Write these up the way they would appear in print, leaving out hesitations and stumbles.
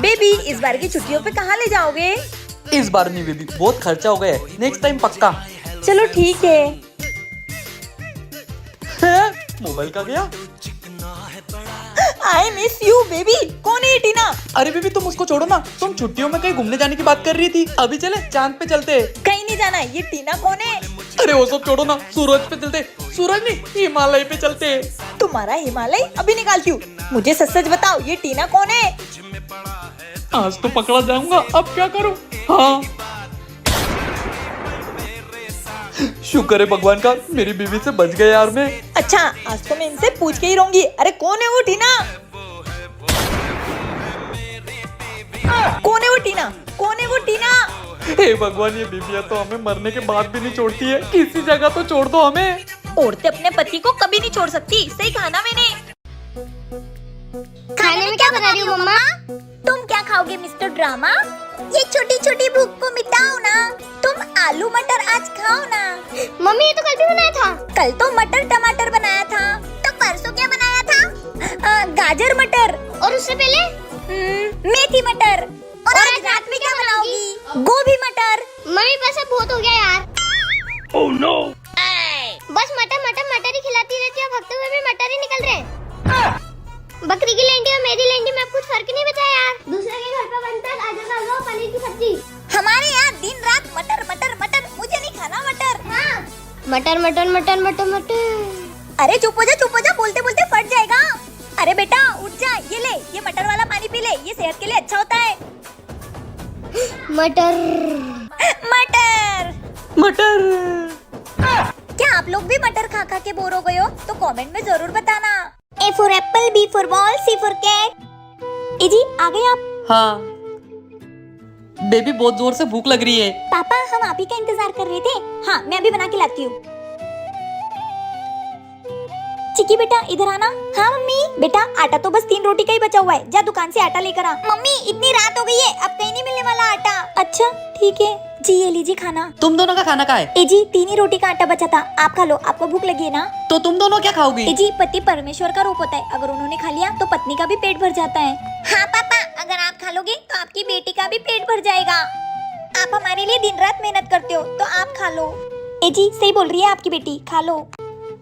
Baby इस बार की छुट्टियों पे कहाँ ले जाओगे? इस बार नहीं बेबी, बहुत खर्चा हो गया है, नेक्स्ट टाइम पक्का। चलो ठीक है। मोबाइल का गया। I miss you baby. कौन है ये टीना? अरे बेबी तुम उसको छोड़ो ना, तुम छुट्टियों में कहीं घूमने जाने की बात कर रही थी। अभी चले चांद पे चलते। कहीं नहीं जाना। ये टीना कौन है? अरे वो सब छोड़ो ना, सूरज पे चलते। सूरज नहीं, हिमालय पे चलते। तुम्हारा हिमालय अभी निकालती हूँ। मुझे सच सच बताओ, ये टीना कौन है? आज तो पकड़ा जाऊंगा, अब क्या करूं? हाँ शुक्र है भगवान का, मेरी बीवी से बच गया यार मैं। अच्छा आज तो मैं इनसे पूछ के ही रहूंगी। अरे कौन है वो टीना? कौन है वो टीना? कौन है वो टीना? हे भगवान, ये बीबियां तो हमें मरने के बाद भी नहीं छोड़ती है, किसी जगह तो छोड़ दो हमें। औरतें अपने पति को कभी नहीं छोड़ सकती। सही कहा ना मैंने? खाने में क्या बना रही हो मम्मा? तुम क्या खाओगे मिस्टर ड्रामा? ये छोटी छोटी भूख को मिटाओ ना। तुम आलू मटर आज खाओ ना। मम्मी ये तो कल भी बनाया था। कल तो मटर टमाटर बनाया था। तो परसों क्या बनाया था? गाजर मटर। और उससे पहले? मेथी मटर। और आज रात में क्या बनाओगी? गोभी मटर। मम्मी बस अब बहुत हो गया यार। Oh no. बस मटर मटर मटर ही खिलाती रहती है, हफ्ते में भी मटर ही निकल रहे। बकरी की लेंडी और मेरी लेंडी में अब कुछ फर्क नहीं बचा यार। दूसरे के घर पे बनता है गाजर का हलवा, पनीर की सब्जी। हमारे यहाँ दिन रात मटर मटर मटर। मुझे नहीं खाना मटर। हाँ। मटर मटर मटर मटर मटर। अरे चुप हो जा, बोलते बोलते फट जाएगा। अरे बेटा उठ जा, ये ले, ये मटर वाला पानी पी ले, ये सेहत के लिए अच्छा होता है। मटर मटर मटर। क्या आप लोग भी मटर खा खा के बोर हो गए हो? तो कमेंट में जरूर बताना। A for apple, B for ball, C for cat। जी आ गए आप? हाँ बेबी बहुत जोर से भूख लग रही है। पापा हम आप ही का इंतजार कर रहे थे। हाँ मैं अभी बना के लाती हूँ। चिकी बेटा इधर आना। हाँ मम्मी। बेटा आटा तो बस 3 रोटी का ही बचा हुआ है, जा दुकान से आटा लेकर आ। मम्मी इतनी रात हो गई है, अब कहीं नहीं मिलने वाला आटा। अच्छा ठीक है जी, ये लीजिए खाना। तुम दोनों का खाना का है? ए जी 3 ही रोटी का आटा बचा था, आप खा लो, आपको भूख लगी है ना? तो तुम दोनों क्या खाओगी? ए जी पति परमेश्वर का रूप होता है, अगर उन्होंने खा लिया तो पत्नी का भी पेट भर जाता है। हाँ पापा, अगर आप खा लोगे तो आपकी बेटी का भी पेट भर जाएगा। आप हमारे लिए दिन रात मेहनत करते हो तो आप खा लो। ए जी सही बोल रही है आपकी बेटी, खा लो।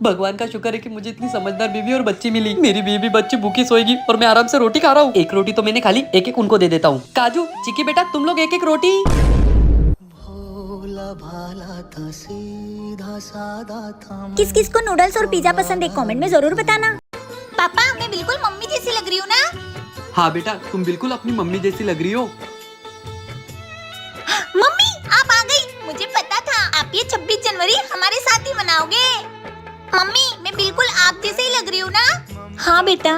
भगवान का शुक्र है कि मुझे इतनी समझदार बीवी और बच्ची मिली। मेरी बीवी बच्ची भूखी सोएगी और मैं आराम से रोटी खा रहा हूँ। एक रोटी तो मैंने खा ली, एक एक उनको दे देता हूँ। काजू चिकी बेटा तुम लोग एक एक रोटी। किस किस को नूडल्स और पिज्जा पसंद है कमेंट में जरूर बताना। पापा मैं बिल्कुल मम्मी जैसी लग रही हूँ ना? हाँ बेटा तुम बिल्कुल अपनी मम्मी जैसी लग रही हो। मम्मी आप आ गई, मुझे पता था आप ये 26 जनवरी हमारे साथ ही मनाओगे। मम्मी मैं बिल्कुल आप जैसे ही लग रही हूँ ना? हाँ बेटा।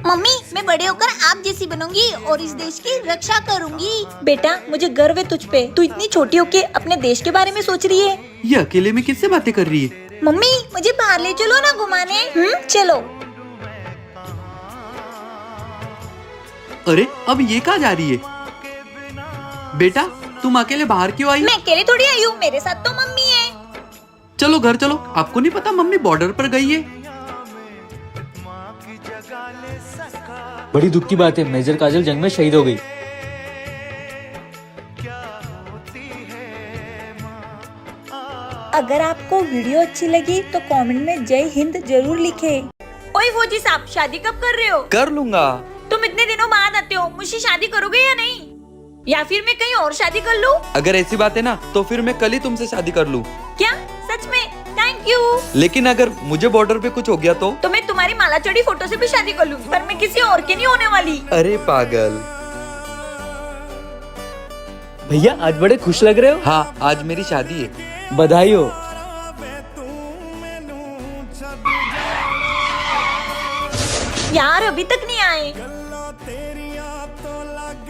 मम्मी मैं बड़े होकर आप जैसी बनूंगी और इस देश की रक्षा करूंगी। बेटा मुझे गर्व है तुझ पे, तू इतनी छोटी होके अपने देश के बारे में सोच रही है। ये अकेले में किससे बातें कर रही है? मम्मी मुझे बाहर ले चलो ना घुमाने। चलो। अरे अब ये कहाँ जा रही है? बेटा तुम अकेले बाहर क्यों आई? मैं अकेले थोड़ी आई हूँ, मेरे साथ तो मम्मी है। चलो घर चलो, आपको नहीं पता मम्मी बॉर्डर पर गई है। बड़ी दुख की बात है, मेजर काजल जंग में शहीद हो गई। अगर आपको वीडियो अच्छी लगी तो कमेंट में जय हिंद जरूर लिखे। ओए फौजी साहब शादी कब कर रहे हो? कर लूंगा। तुम इतने दिनों बाद आते हो, मुझसे शादी करोगे या नहीं? या फिर मैं कहीं और शादी कर लूं? अगर ऐसी बात है ना तो फिर मैं कल ही तुमसे शादी कर लूं। क्या सच में? Thank you. लेकिन अगर मुझे बॉर्डर पे कुछ हो गया तो मैं तुम्हारी माला चढ़ी फोटो से भी शादी कर लूंगी, पर मैं किसी और की नहीं होने वाली। अरे पागल। भैया आज बड़े खुश लग रहे हो। हाँ आज मेरी शादी है। बधाई हो। यार अभी तक नहीं आए।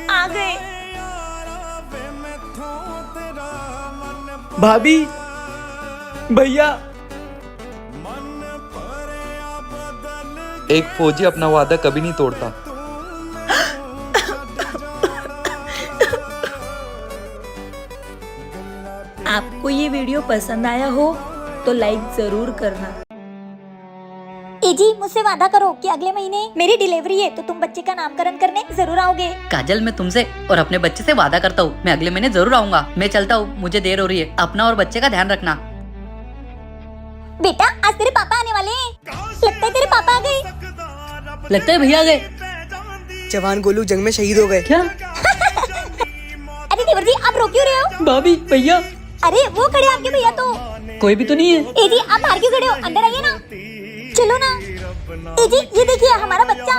आ गए। भाभी भैया। एक फौजी अपना वादा कभी नहीं तोड़ता। आपको ये वीडियो पसंद आया हो तो लाइक जरूर करना। ए जी, मुझसे वादा करो कि अगले महीने मेरी डिलीवरी है तो तुम बच्चे का नामकरण करने जरूर आओगे। काजल, मैं तुमसे और अपने बच्चे से वादा करता हूँ, मैं अगले महीने जरूर आऊंगा। मैं चलता हूँ, मुझे देर हो रही है। अपना और बच्चे का ध्यान रखना। बेटा, आज तेरे पापा आने वाले हैं। लगता है तेरे पापा आ गए। लगता है भैया आ गए। जवान गोलू जंग में शहीद हो गए। क्या? अरे देवर जी, आप रोक क्यों रहे हो? भाभी, भैया अरे वो खड़े आपके भैया तो। कोई भी तो नहीं है। ए जी, आप बाहर क्यों खड़े हो? अंदर आइए ना। चलो ना। ए जी, ये देखिए हमारा बच्चा।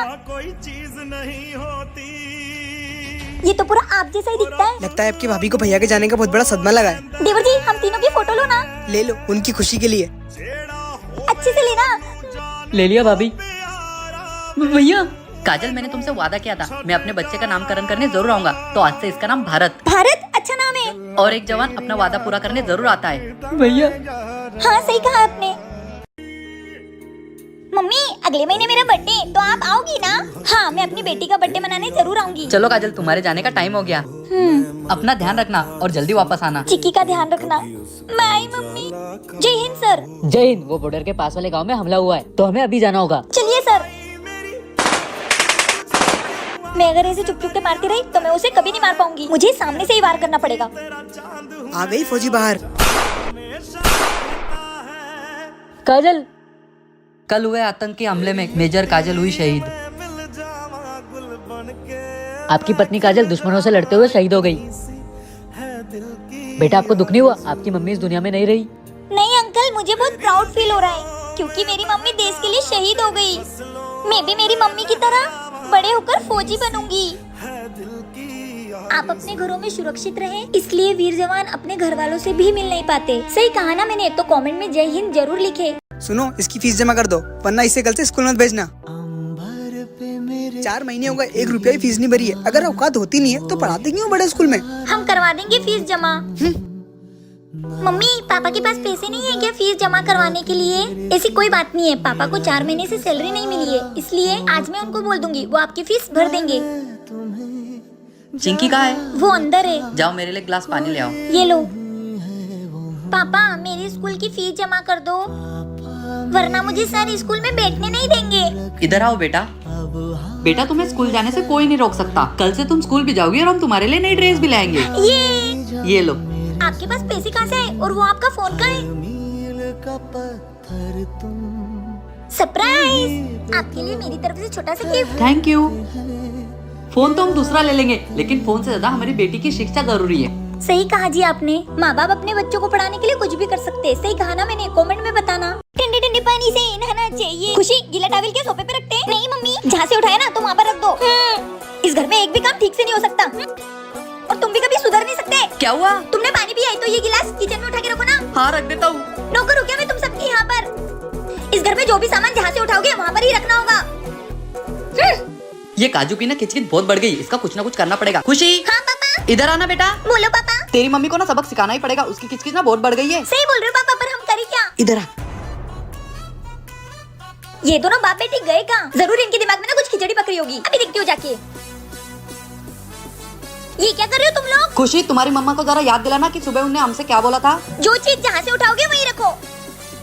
ये तो पूरा आप जैसा ही दिखता है। लगता है आपकी भाभी को भैया के जाने का बहुत बड़ा सदमा लगा है। देवर जी, हम तीनों की फोटो लो ना। ले लो, उनकी खुशी के लिए। अच्छे से लेना। ले लिया भाभी। भैया, काजल, मैंने तुमसे वादा किया था मैं अपने बच्चे का नामकरण करने जरूर आऊंगा, तो आज से इसका नाम भारत। भारत अच्छा नाम है। और एक जवान अपना वादा पूरा करने जरूर आता है। भैया, हाँ सही कहा आपने। मम्मी, अगले महीने मेरा बर्थडे, तो आप आओगी ना? हाँ, मैं अपनी बेटी का बर्थडे मनाने जरूर आऊंगी। चलो काजल, तुम्हारे जाने का टाइम हो गया। अपना ध्यान रखना और जल्दी वापस आना। चिक्की का ध्यान रखना। Bye mummy. जय हिंद सर। जय हिंद। वो बॉर्डर के पास वाले गांव में हमला हुआ है, तो हमें अभी जाना होगा। चलिए सर। मैं अगर ऐसे चुप चुप के मारती रही तो मैं उसे कभी नहीं मार पाऊंगी। मुझे सामने से ही वार करना पड़ेगा। आ गई फौजी बाहर। काजल, कल हुए आतंकी हमले में मेजर काजल हुई शहीद। आपकी पत्नी काजल दुश्मनों से लड़ते हुए शहीद हो गई। बेटा, आपको दुख नहीं हुआ? आपकी मम्मी इस दुनिया में नहीं रही। नहीं अंकल, मुझे बहुत प्राउड फील हो रहा है क्योंकि मेरी मम्मी देश के लिए शहीद हो गई। मैं भी मेरी मम्मी की तरह बड़े होकर फौजी बनूंगी। आप अपने घरों में सुरक्षित रहें, इसलिए वीर जवान अपने घर वालों से भी मिल नहीं पाते। सही कहा ना मैंने? तो कमेंट में जय हिंद जरूर लिखे। सुनो, इसकी फीस जमा कर दो, वरना इसे कल से स्कूल मत भेजना। 4 महीने हो गए, 1 रुपया भी फीस नहीं भरी है। अगर औकात होती नहीं है तो पढ़ाते क्यों बड़े स्कूल में? हम करवा देंगे फीस जमा। मम्मी, पापा के पास पैसे नहीं है क्या फीस जमा करवाने के लिए? ऐसी कोई बात नहीं है, पापा को 4 महीने से सैलरी नहीं मिली है, इसलिए आज मैं उनको बोल दूंगी, वो आपकी फीस भर देंगे। चिंकी कहाँ है? वो अंदर है। जाओ, मेरे लिए ग्लास पानी ले आओ। ये लो। पापा, मेरी स्कूल की फीस जमा कर दो, वरना मुझे सर स्कूल में बैठने नहीं देंगे। इधर आओ बेटा। बेटा, तुम्हें स्कूल जाने से कोई नहीं रोक सकता। कल से तुम स्कूल भी जाओगी और हम तुम्हारे लिए नई ड्रेस भी लाएंगे। ये लो। आपके पास पैसे कहाँ से आए और वो आपका फोन का है? सरप्राइज! आपके लिए मेरी तरफ से छोटा सा गिफ्ट। Thank you. फोन तो हम दूसरा ले लेंगे, लेकिन फोन से ज्यादा हमारी बेटी की शिक्षा जरूरी है। सही कहा जी आपने। माँ बाप अपने बच्चों को पढ़ाने के लिए कुछ भी कर सकते हैं। सही कहा ना मैंने? कमेंट में बताना। ठंडे ठंडे पानी से नहाना चाहिए। खुशी, गीला टॉवल के सोफे पे रखते हैं? नहीं मम्मी, जहाँ से उठाया ना तो वहाँ पर रख दो। इस घर में एक भी काम ठीक से नहीं हो सकता और तुम भी कभी सुधर नहीं सकते। क्या हुआ? तुमने पानी पिया है तो ये गिलास किचन में उठा के रखो ना। हाँ, रख देता हूँ। नौकर हो क्या मैं तुम सबकी यहाँ पर? इस घर में जो भी सामान जहाँ से उठाओगे वहाँ पर ही रखना होगा। ये काजू की ना किचकिच बहुत बढ़ गई, इसका कुछ ना कुछ करना पड़ेगा। खुशी, हाँ पापा। इधर आना बेटा। बोलो पापा। तेरी मम्मी को ना सबक सिखाना ही पड़ेगा, उसकी किचकिच ना बहुत बढ़ गई है। सही बोल रहे हो पापा, पर हम करें क्या? इधर आ। ये दोनों बाप बेटी गए कहाँ? जरूर इनके दिमाग में ना कुछ खिचड़ी पकड़ी होगी। अभी देखती हूँ जाके। ये क्या कर रहे हो तुम लोग? खुशी, तुम्हारी मम्मा को जरा याद दिलाना कि सुबह उन्हें हमसे क्या बोला था। जो चीज जहाँ से उठाओगे वहीं रखो।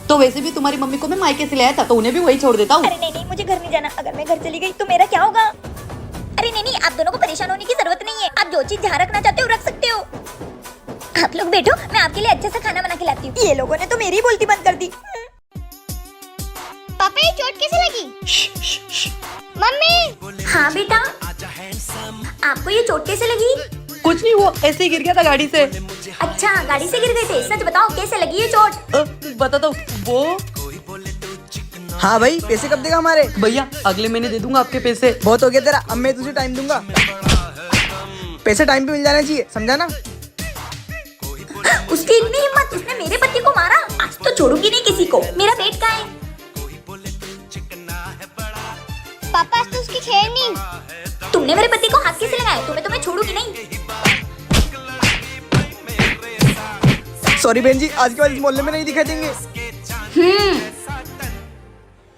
तो वैसे भी तुम्हारी मम्मी को मैं मायके से लाया था, तो उन्हें भी वही छोड़ देता हूँ। अरे नहीं नहीं, मुझे घर नहीं जाना। अगर मैं घर चली गई तो मेरा क्या होगा? अरे नहीं नहीं, आप दोनों को परेशान होने की जरूरत नहीं है। आप जो चीज जहाँ रखना चाहते हो रख सकते हो। आप लोग बैठो, मैं आपके लिए अच्छा सा खाना बना के लाती हूँ। ये लोगों ने तो मेरी बोलती बंद कर दी। पापा, ये चोट कैसे लगी? मम्मी। हाँ बेटा, आपको ये चोट कैसे लगी? कुछ नहीं, वो ऐसे ही गिर गया था गाड़ी से। अच्छा, गाड़ी से गिर गए थे? सच बताओ कैसे लगी ये चोट? बताता हूँ। वो हाँ भाई, पैसे कब देगा हमारे? भैया, अगले महीने दे दूंगा आपके पैसे। बहुत हो गया तेरा, अब मैं तुझे टाइम दूंगा। पैसे टाइम पे मिल जाना चाहिए, समझा ना? उसकी इतनी हिम्मत, उसने मेरे पति को मारा। आज तो छोड़ूंगी नहीं किसी को। मेरा पेट कहाँ है? पापा, आज तो उसकी खैर नहीं। तुमने मेरे पति को हाथ कैसे लगाया? तुम्हें छोड़ूंगी नहीं। सॉरी बहन जी, आज के बाद इस मोहल्ले में नहीं दिखाई देंगे।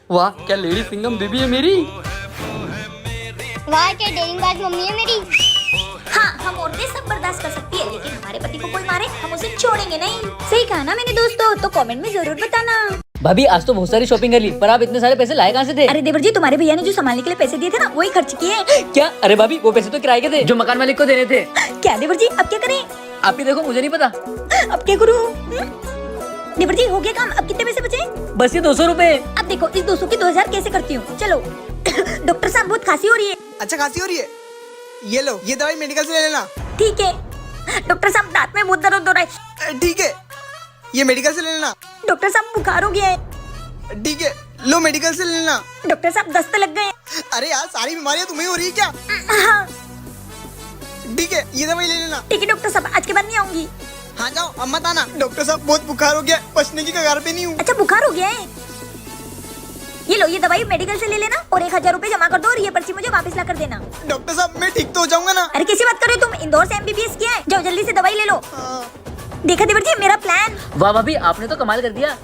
वाह, क्या लेडी सिंगम बेबी है मेरी। वाह, क्या डेरिंगबाज मम्मी है मेरी। हाँ, हम औरतें सब बर्दाश्त कर सकती है, लेकिन हमारे पति को कोई मारे हम उसे छोड़ेंगे नहीं। सही कहा ना मैंने दोस्तों? तो कमेंट में जरूर बताना। भाभी आज तो बहुत सारी शॉपिंग कर ली, पर आप इतने सारे पैसे लाए कहाँ से थे? अरे देवर जी, तुम्हारे भैया ने जो संभालने के लिए पैसे दिए थे ना, वही खर्च किए। क्या? अरे भाभी वो पैसे तो किराए के थे जो मकान मालिक को देने थे। क्या देवर जी, अब क्या करें? आप ही देखो, मुझे नहीं पता। अब क्या करूं? देवर जी, हो गया काम। अब कितने पैसे बचे? बस ये 200 रुपए। अब देखो, इस 200 की 2000 कैसे करती हूँ। चलो। डॉक्टर साहब, बहुत खांसी हो रही है। अच्छा खांसी हो रही है, ये लो, ये दवाई मेडिकल से ले लेना। ठीक है। डॉक्टर साहब, दांत में बहुत दर्द हो रहा है। ठीक है, ये मेडिकल से ले लेना। डॉक्टर साहब, बुखार हो गया है। ठीक है, लो मेडिकल से ले लेना। डॉक्टर साहब, दस्त लग गए। अरे यार, सारी बीमारियां तुम्हें हो रही है क्या? हाँ। ठीक है, ये दवाई ले लेना। ठीक है डॉक्टर साहब, आज के बाद नहीं आऊंगी। हाँ जाओ, अब मत आना। डॉक्टर साहब, बहुत बुखार हो गया, बचने की कगार पे नहीं हूँ। अच्छा, बुखार हो गया है। ये लो, ये दवाई मेडिकल से ले लेना और 1000 रुपए जमा कर दो और ये पर्ची मुझे वापस ला कर देना। डॉक्टर साहब, मैं ठीक तो हो जाऊंगा ना? अरे कैसी बात कर रहे हो तुम? इंदौर से MBBS किया है। जाओ जल्दी से दवाई ले लो। हाँ। देखा देवर जी, मेरा प्लान। वाह भाभी, आपने तो कमाल कर दिया।